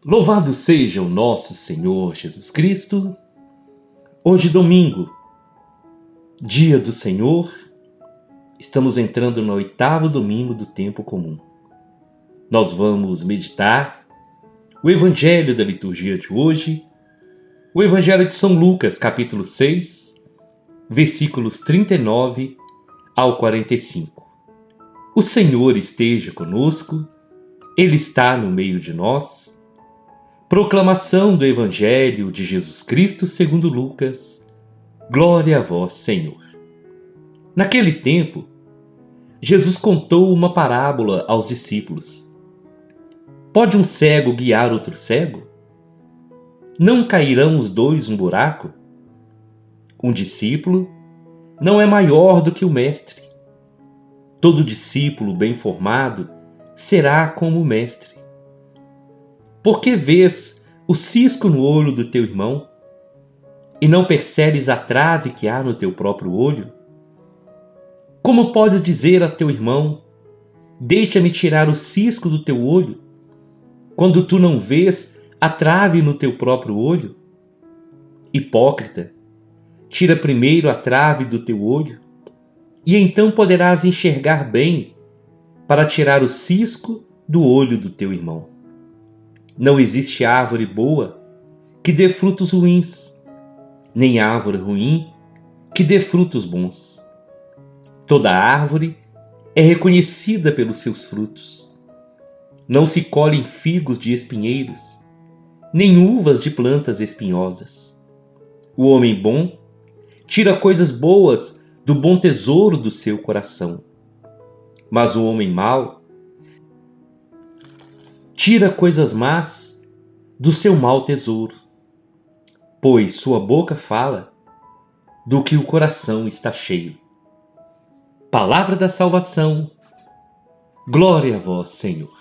Louvado seja o nosso Senhor Jesus Cristo. Hoje, domingo, dia do Senhor, estamos entrando no 8º domingo do tempo comum. Nós vamos meditar o Evangelho da liturgia de hoje, o Evangelho de São Lucas, capítulo 6, versículos 39 ao 45. O Senhor esteja conosco, Ele está no meio de nós. Proclamação do Evangelho de Jesus Cristo segundo Lucas. Glória a vós, Senhor. Naquele tempo, Jesus contou uma parábola aos discípulos. Pode um cego guiar outro cego? Não cairão os dois num buraco? Um discípulo não é maior do que o mestre. Todo discípulo bem formado será como o mestre. Por que vês o cisco no olho do teu irmão e não percebes a trave que há no teu próprio olho? Como podes dizer a teu irmão, deixa-me tirar o cisco do teu olho, quando tu não vês a trave no teu próprio olho? Hipócrita, tira primeiro a trave do teu olho, e então poderás enxergar bem para tirar o cisco do olho do teu irmão. Não existe árvore boa que dê frutos ruins, nem árvore ruim que dê frutos bons. Toda árvore é reconhecida pelos seus frutos. Não se colhem figos de espinheiros, nem uvas de plantas espinhosas. O homem bom tira coisas boas do bom tesouro do seu coração, mas o homem mau tira coisas más do seu mau tesouro, pois sua boca fala do que o coração está cheio. Palavra da salvação. Glória a vós, Senhor.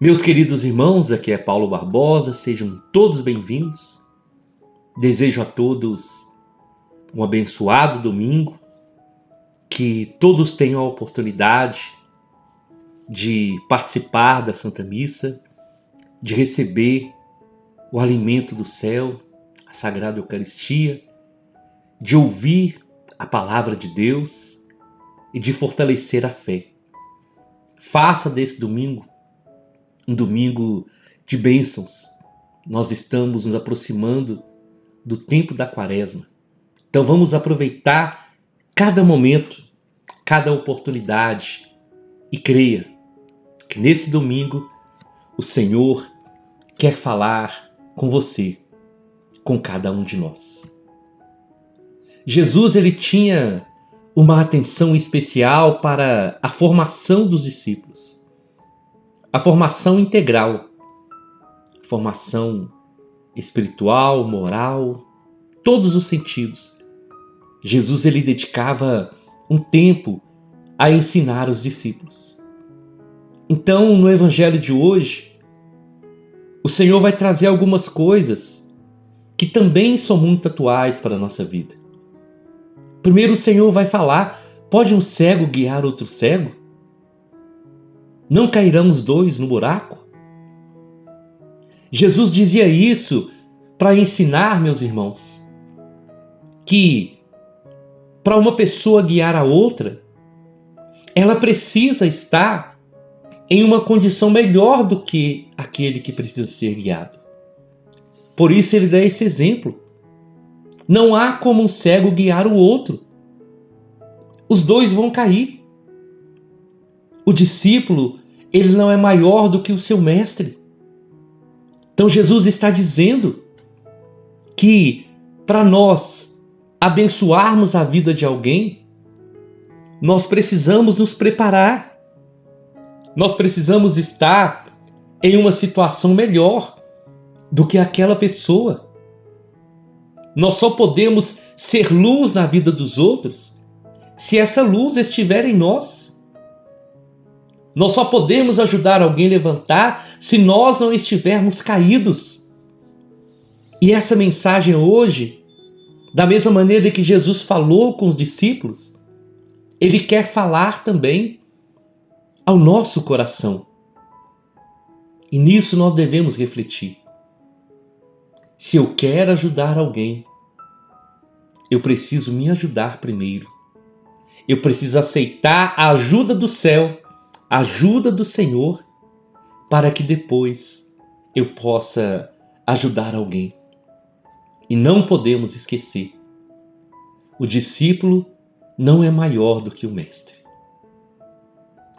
Meus queridos irmãos, aqui é Paulo Barbosa, sejam todos bem-vindos. Desejo a todos um abençoado domingo, que todos tenham a oportunidade de participar da Santa Missa, de receber o alimento do céu, a Sagrada Eucaristia, de ouvir a Palavra de Deus e de fortalecer a fé. Faça desse domingo um domingo de bênçãos. Nós estamos nos aproximando do tempo da Quaresma. Então vamos aproveitar cada momento, cada oportunidade e creia que nesse domingo o Senhor quer falar com você, com cada um de nós. Jesus ele tinha uma atenção especial para a formação dos discípulos, a formação integral, formação espiritual, moral, todos os sentidos. Jesus ele dedicava um tempo a ensinar os discípulos. Então, no Evangelho de hoje, o Senhor vai trazer algumas coisas que também são muito atuais para a nossa vida. Primeiro, o Senhor vai falar, pode um cego guiar outro cego? Não cairão os dois no buraco? Jesus dizia isso para ensinar, meus irmãos, que para uma pessoa guiar a outra, ela precisa estar em uma condição melhor do que aquele que precisa ser guiado. Por isso ele dá esse exemplo. Não há como um cego guiar o outro. Os dois vão cair. O discípulo, ele não é maior do que o seu mestre. Então Jesus está dizendo que para nós abençoarmos a vida de alguém, nós precisamos nos preparar. Nós precisamos estar em uma situação melhor do que aquela pessoa. Nós só podemos ser luz na vida dos outros se essa luz estiver em nós. Nós só podemos ajudar alguém a levantar se nós não estivermos caídos. E essa mensagem hoje, da mesma maneira que Jesus falou com os discípulos, Ele quer falar também ao nosso coração. E nisso nós devemos refletir. Se eu quero ajudar alguém, eu preciso me ajudar primeiro. Eu preciso aceitar a ajuda do céu, a ajuda do Senhor, para que depois eu possa ajudar alguém. E não podemos esquecer, o discípulo não é maior do que o mestre.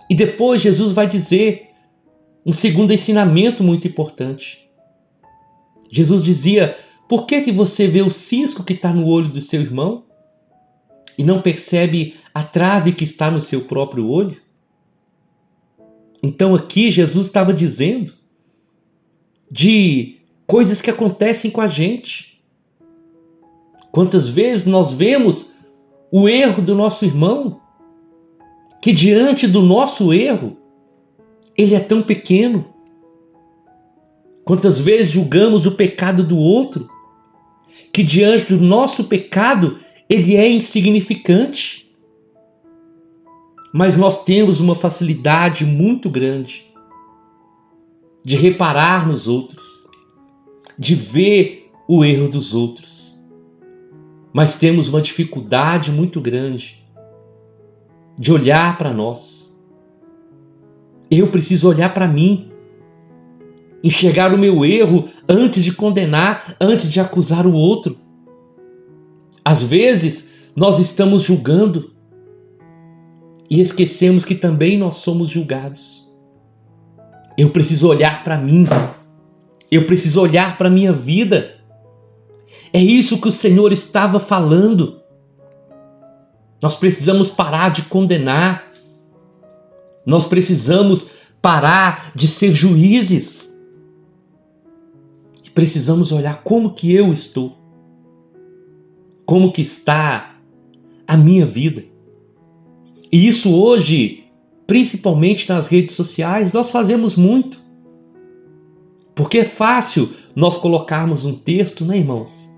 E depois Jesus vai dizer um segundo ensinamento muito importante. Jesus dizia: por que você vê o cisco que está no olho do seu irmão e não percebe a trave que está no seu próprio olho? Então aqui Jesus estava dizendo de coisas que acontecem com a gente. Quantas vezes nós vemos o erro do nosso irmão, que diante do nosso erro, ele é tão pequeno. Quantas vezes julgamos o pecado do outro, que diante do nosso pecado, ele é insignificante. Mas nós temos uma facilidade muito grande de reparar nos outros, de ver o erro dos outros. Mas temos uma dificuldade muito grande de olhar para nós. Eu preciso olhar para mim, enxergar o meu erro antes de condenar, antes de acusar o outro. Às vezes, nós estamos julgando e esquecemos que também nós somos julgados. Eu preciso olhar para mim. Eu preciso olhar para a minha vida. É isso que o Senhor estava falando. Nós precisamos parar de condenar. Nós precisamos parar de ser juízes. Precisamos olhar como que eu estou. Como que está a minha vida. E isso hoje, principalmente nas redes sociais, nós fazemos muito. Porque é fácil nós colocarmos um texto, né, irmãos?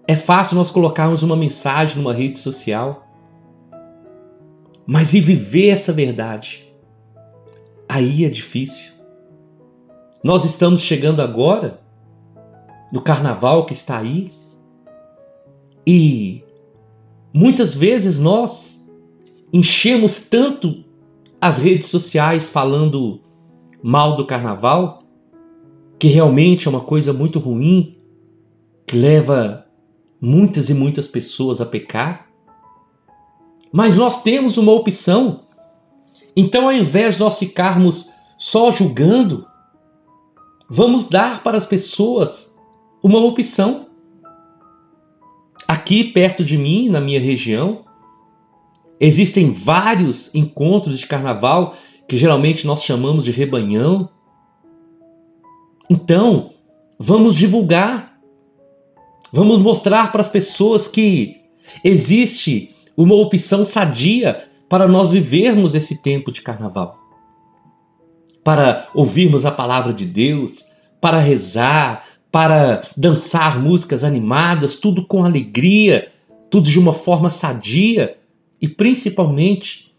É fácil nós colocarmos uma mensagem numa rede social. Mas e viver essa verdade? Aí é difícil. Nós estamos chegando agora no carnaval que está aí. E muitas vezes nós enchemos tanto as redes sociais falando mal do carnaval, que realmente é uma coisa muito ruim, que leva muitas e muitas pessoas a pecar. Mas nós temos uma opção. Então, ao invés de nós ficarmos só julgando, vamos dar para as pessoas uma opção. Aqui perto de mim, na minha região, existem vários encontros de carnaval que geralmente nós chamamos de rebanhão. Então, vamos divulgar. Vamos mostrar para as pessoas que existe uma opção sadia para nós vivermos esse tempo de carnaval. Para ouvirmos a palavra de Deus, para rezar, para dançar músicas animadas, tudo com alegria, tudo de uma forma sadia e principalmente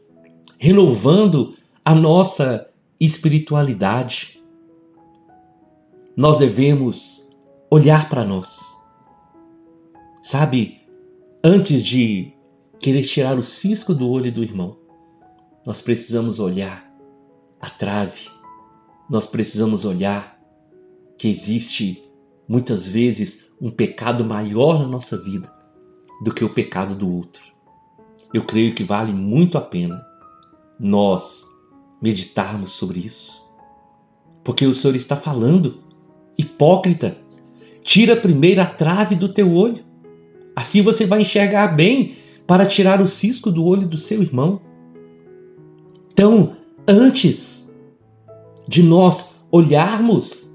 renovando a nossa espiritualidade. Nós devemos olhar para nós. Sabe, antes de querer tirar o cisco do olho do irmão, nós precisamos olhar a trave. Nós precisamos olhar que existe muitas vezes um pecado maior na nossa vida do que o pecado do outro. Eu creio que vale muito a pena nós meditarmos sobre isso. Porque o Senhor está falando: hipócrita, tira primeiro a trave do teu olho. Assim você vai enxergar bem para tirar o cisco do olho do seu irmão. Então, antes de nós olharmos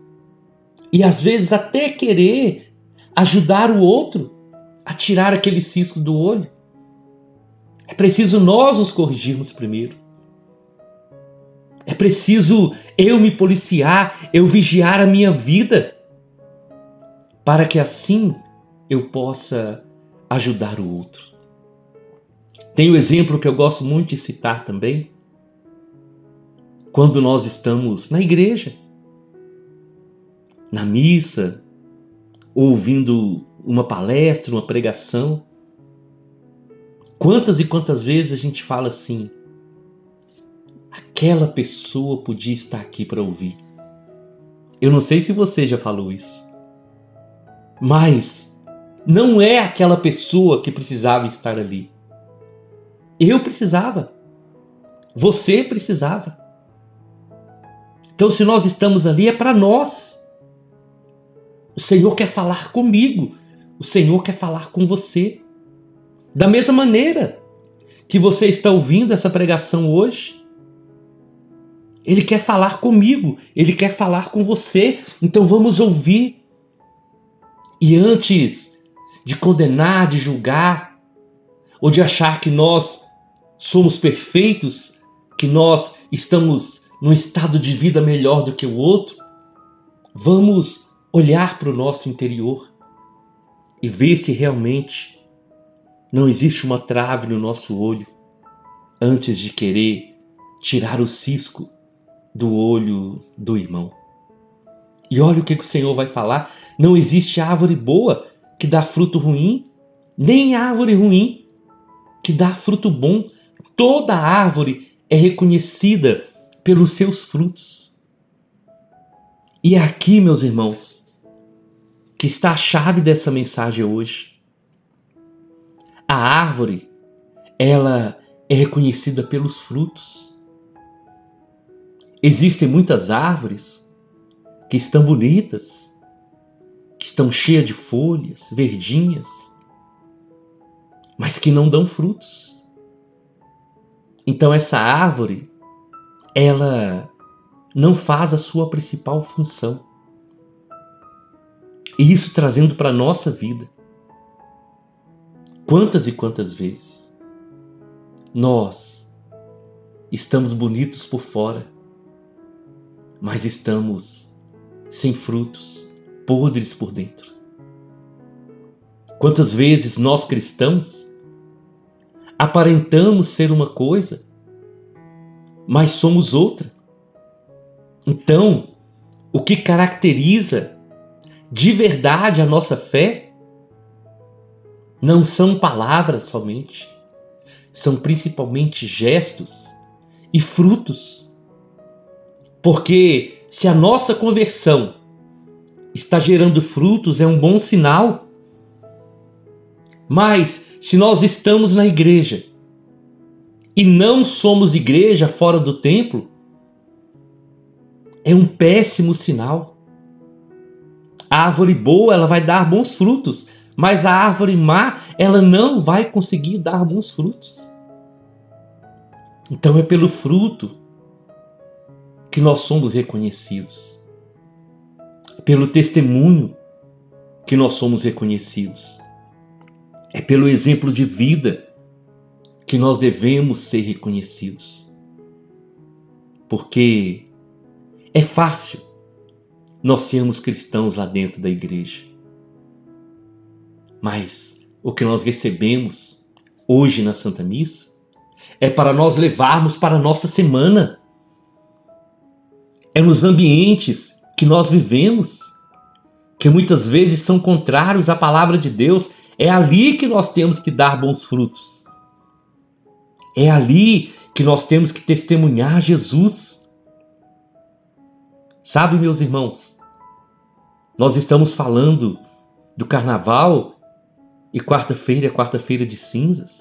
e às vezes até querer ajudar o outro a tirar aquele cisco do olho, é preciso nós nos corrigirmos primeiro. É preciso eu me policiar, eu vigiar a minha vida, para que assim eu possa ajudar o outro. Tem um exemplo que eu gosto muito de citar também. quando nós estamos na igreja, na missa, ouvindo uma palestra, uma pregação. Quantas e quantas vezes a gente fala assim: aquela pessoa podia estar aqui para ouvir. Eu não sei se você já falou isso, mas não é aquela pessoa que precisava estar ali. Eu precisava. Você precisava. Então, se nós estamos ali, é para nós. O Senhor quer falar comigo. O Senhor quer falar com você. Da mesma maneira que você está ouvindo essa pregação hoje, Ele quer falar comigo. Ele quer falar com você. Então vamos ouvir. E antes de condenar, de julgar, ou de achar que nós somos perfeitos, que nós estamos num estado de vida melhor do que o outro, vamos olhar para o nosso interior e ver se realmente não existe uma trave no nosso olho antes de querer tirar o cisco do olho do irmão. E olha o que o Senhor vai falar: não existe árvore boa que dá fruto ruim, nem árvore ruim que dá fruto bom. Toda árvore é reconhecida pelos seus frutos. E é aqui, meus irmãos, que está a chave dessa mensagem hoje. A árvore, ela é reconhecida pelos frutos. Existem muitas árvores que estão bonitas, que estão cheias de folhas, verdinhas, mas que não dão frutos. Então essa árvore, ela não faz a sua principal função. E isso trazendo para a nossa vida. Quantas e quantas vezes nós estamos bonitos por fora, mas estamos sem frutos, podres por dentro. Quantas vezes nós cristãos aparentamos ser uma coisa, mas somos outra. Então, o que caracteriza de verdade a nossa fé não são palavras somente, são principalmente gestos e frutos. Porque se a nossa conversão está gerando frutos, é um bom sinal. Mas se nós estamos na igreja e não somos igreja fora do templo, é um péssimo sinal. A árvore boa, ela vai dar bons frutos, mas a árvore má, ela não vai conseguir dar bons frutos. Então é pelo fruto que nós somos reconhecidos. É pelo testemunho que nós somos reconhecidos. É pelo exemplo de vida que nós devemos ser reconhecidos. Porque é fácil nós sermos cristãos lá dentro da igreja. Mas o que nós recebemos hoje na Santa Missa é para nós levarmos para a nossa semana. É nos ambientes que nós vivemos, que muitas vezes são contrários à palavra de Deus. É ali que nós temos que dar bons frutos. É ali que nós temos que testemunhar Jesus. Sabe, meus irmãos, nós estamos falando do carnaval e quarta-feira é quarta-feira de cinzas.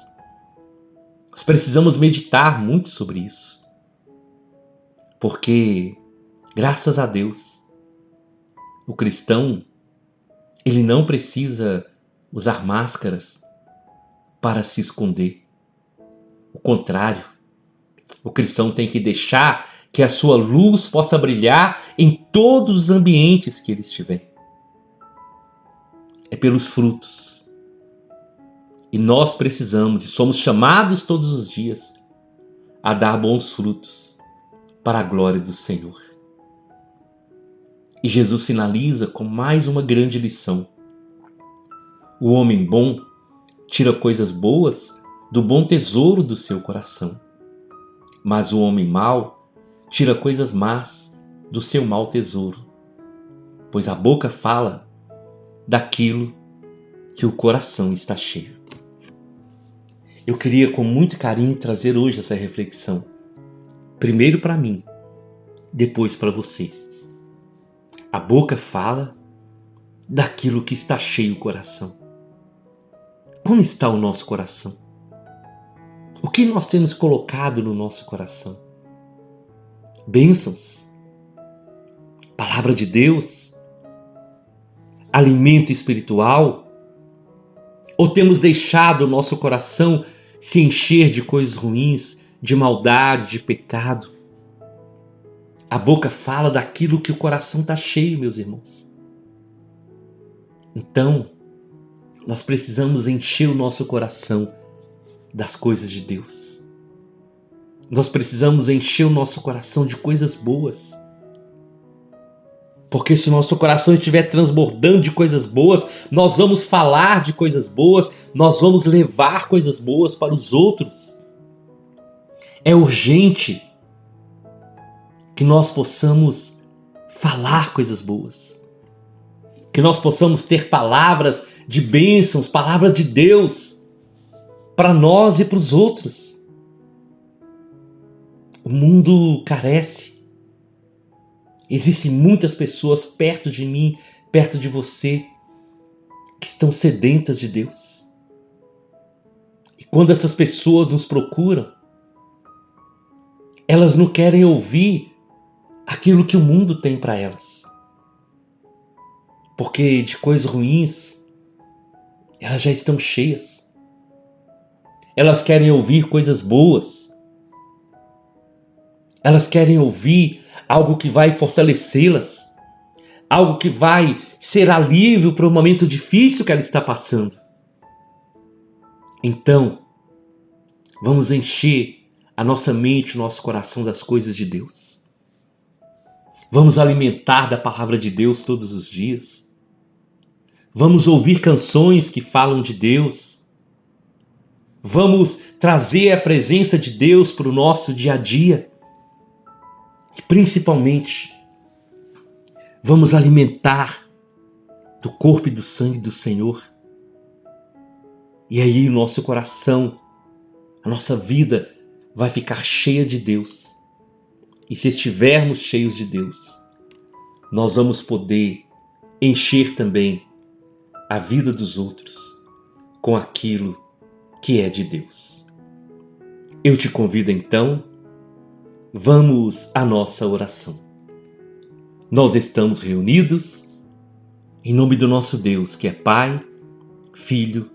Nós precisamos meditar muito sobre isso. Porque, graças a Deus, o cristão, ele não precisa usar máscaras para se esconder. O contrário, o cristão tem que deixar que a sua luz possa brilhar em todos os ambientes que ele estiver. É pelos frutos. E nós precisamos e somos chamados todos os dias a dar bons frutos para a glória do Senhor. E Jesus sinaliza com mais uma grande lição. O homem bom tira coisas boas do bom tesouro do seu coração, mas o homem mau tira coisas más do seu mau tesouro, pois a boca fala daquilo que o coração está cheio. Eu queria com muito carinho trazer hoje essa reflexão, primeiro para mim, depois para você. A boca fala daquilo que está cheio o coração. Como está o nosso coração? O que nós temos colocado no nosso coração? Bênçãos, palavra de Deus, alimento espiritual? Ou temos deixado o nosso coração se encher de coisas ruins, de maldade, de pecado? A boca fala daquilo que o coração está cheio, meus irmãos. Então, nós precisamos encher o nosso coração das coisas de Deus. Nós precisamos encher o nosso coração de coisas boas. Porque se o nosso coração estiver transbordando de coisas boas, nós vamos falar de coisas boas, nós vamos levar coisas boas para os outros. É urgente que nós possamos falar coisas boas. Que nós possamos ter palavras de bênçãos, palavras de Deus para nós e para os outros. O mundo carece. Existem muitas pessoas perto de mim, perto de você, que estão sedentas de Deus. E quando essas pessoas nos procuram, elas não querem ouvir aquilo que o mundo tem para elas. Porque de coisas ruins, elas já estão cheias. Elas querem ouvir coisas boas. Elas querem ouvir algo que vai fortalecê-las. Algo que vai ser alívio para o momento difícil que ela está passando. Então, vamos encher a nossa mente, o nosso coração das coisas de Deus. Vamos alimentar da palavra de Deus todos os dias. Vamos ouvir canções que falam de Deus. Vamos trazer a presença de Deus para o nosso dia a dia. E principalmente, vamos alimentar do corpo e do sangue do Senhor. E aí o nosso coração, a nossa vida vai ficar cheia de Deus. E se estivermos cheios de Deus, nós vamos poder encher também a vida dos outros com aquilo que é de Deus. Eu te convido então, vamos à nossa oração. Nós estamos reunidos em nome do nosso Deus, que é Pai, Filho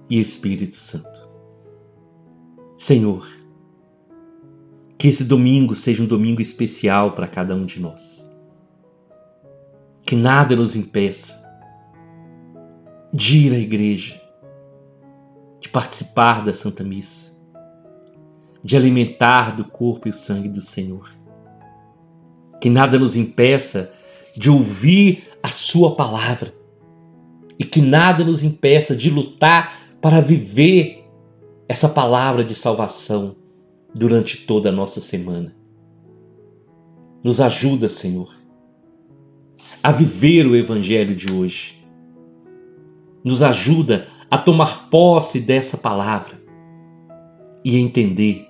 e Espírito Santo. Senhor, que esse domingo seja um domingo especial para cada um de nós. Que nada nos impeça de ir à igreja, de participar da Santa Missa, de alimentar do corpo e o sangue do Senhor. Que nada nos impeça de ouvir a sua palavra e que nada nos impeça de lutar para viver essa palavra de salvação durante toda a nossa semana. Nos ajuda, Senhor, a viver o Evangelho de hoje. Nos ajuda a tomar posse dessa palavra e entender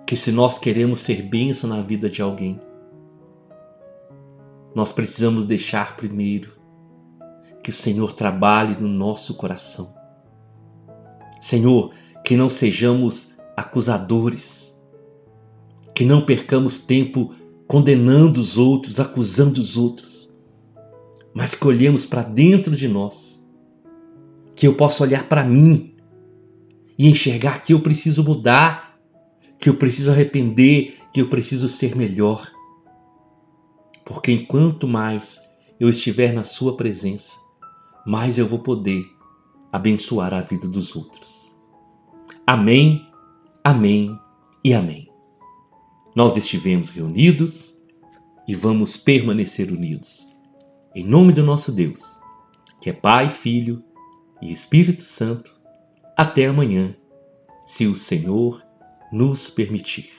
que se nós queremos ser bênção na vida de alguém, nós precisamos deixar primeiro que o Senhor trabalhe no nosso coração. Senhor, que não sejamos acusadores, que não percamos tempo condenando os outros, acusando os outros, mas que olhemos para dentro de nós, que eu possa olhar para mim e enxergar que eu preciso mudar, que eu preciso arrepender, que eu preciso ser melhor. Porque enquanto mais eu estiver na sua presença, mais eu vou poder abençoar a vida dos outros. Amém, amém e amém. Nós estivemos reunidos e vamos permanecer unidos. Em nome do nosso Deus, que é Pai, Filho e Espírito Santo, até amanhã, se o Senhor nos permitir.